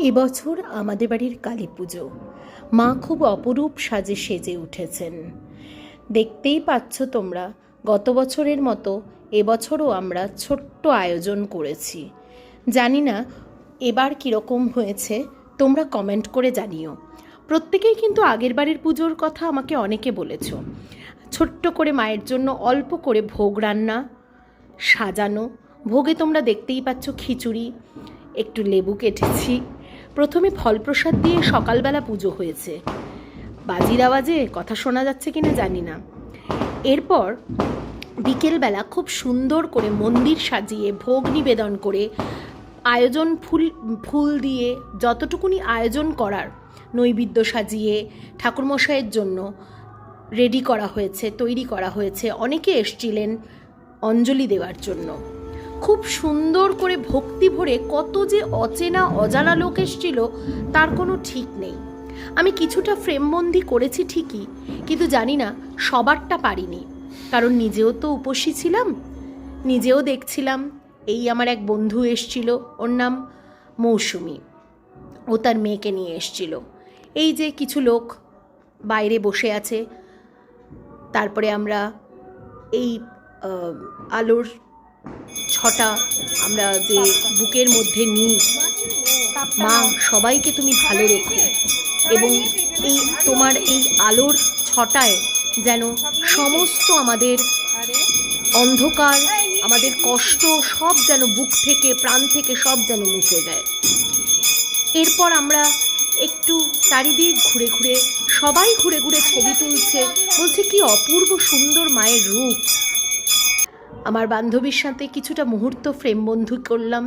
এবছর আমাদের বাড়ির কালী পুজো। মা খুব অপরূপ সাজে সেজে উঠেছেন। দেখতেই পাচ্ছ তোমরা, গত বছরের মতো এবছরও আমরা ছোট্ট আয়োজন করেছি। জানি না এবার কীরকম হয়েছে, তোমরা কমেন্ট করে জানিও। প্রত্যেকেই কিন্তু আগের বাড়ির পুজোর কথা আমাকে অনেকে বলেছ। ছোট্ট করে মায়ের জন্য অল্প করে ভোগ রান্না, সাজানো। ভোগে তোমরা দেখতেই পাচ্ছ খিচুড়ি, একটু লেবু কেটেছি। প্রথমে ফল প্রসাদ দিয়ে সকালবেলা পুজো হয়েছে। বাজির আওয়াজে কথা শোনা যাচ্ছে কিনা জানি না। এরপর বিকেলবেলা খুব সুন্দর করে মন্দির সাজিয়ে ভোগ নিবেদন করে আয়োজন ফুল দিয়ে যতটুকুনি আয়োজন করার, নৈবেদ্য সাজিয়ে ঠাকুরমশাইয়ের জন্য রেডি করা হয়েছে, তৈরি করা হয়েছে। অনেকে এসছিলেন অঞ্জলি দেওয়ার জন্য। খুব সুন্দর করে ভক্তি ভরে কত যে অচেনা অজানা লোক এসছিল তার কোনো ঠিক নেই। আমি কিছুটা ফ্রেমবন্দি করেছি ঠিকই, কিন্তু জানি না সবারটা পারিনি, কারণ নিজেও তো উপসী ছিলাম, নিজেও দেখছিলাম। এই আমার এক বন্ধু এসছিল, ওর নাম মৌসুমি, ও তার মেয়েকে নিয়ে এসছিল। এই যে কিছু লোক বাইরে বসে আছে। তারপরে আমরা এই আলোর ছটা আমরা যে বুকের মধ্যে নিই, মা সবাইকে তুমি ভালো রেখো, এবং এই তোমার এই আলোর ছটায় যেন সমস্ত আমাদের অন্ধকার, আমাদের কষ্ট সব যেন বুক থেকে, প্রাণ থেকে সব যেন মুছে যায়। এরপর আমরা একটু চারিদিক ঘুরে ঘুরে, সবাই ঘুরে ঘুরে ছবি তুলছে, বলছে কি অপূর্ব সুন্দর মায়ের রূপ। আমার বান্ধবীর সাথে কিছুটা মুহূর্ত ফ্রেমবন্দি করলাম,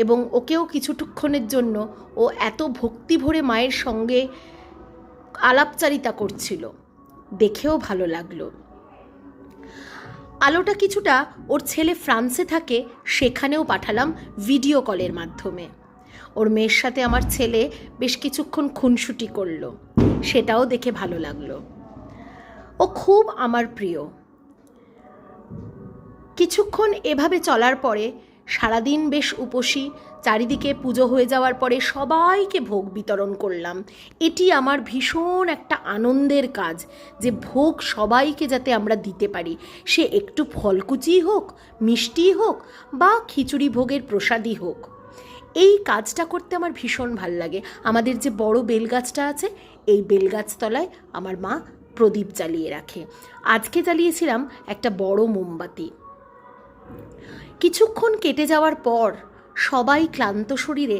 এবং ওকেও কিছুক্ষণের জন্য ও এত ভক্তি ভরে মায়ের সঙ্গে আলাপচারিতা করছিল, দেখেও ভালো লাগলো। আলোটা কিছুটা ওর ছেলে ফ্রান্সে থাকে, সেখানেও পাঠালাম ভিডিও কলের মাধ্যমে। ওর মেয়ের সাথে আমার ছেলে বেশ কিছুক্ষণ খুনসুটি করলো, সেটাও দেখে ভালো লাগলো। ও খুব আমার প্রিয়। কিছুক্ষণ এভাবে চলার পরে সারাদিন বেশ উপসী, চারিদিকে পুজো হয়ে যাওয়ার পরে সবাইকে ভোগ বিতরণ করলাম। এটি আমার ভীষণ একটা আনন্দের কাজ, যে ভোগ সবাইকে যাতে আমরা দিতে পারি, সে একটু ফলকুচি হোক, মিষ্টি হোক, বা খিচুড়ি ভোগের প্রসাদই হোক। এই কাজটা করতে আমার ভীষণ ভাল লাগে। আমাদের যে বড় বেলগাছটা আছে, এই বেলগাছতলায় আমার মা প্রদীপ জ্বালিয়ে রাখে। আজকে জ্বালিয়েছিলাম একটা বড় মোমবাতি। কিছুক্ষণ কেটে যাওয়ার পর সবাই ক্লান্ত শরীরে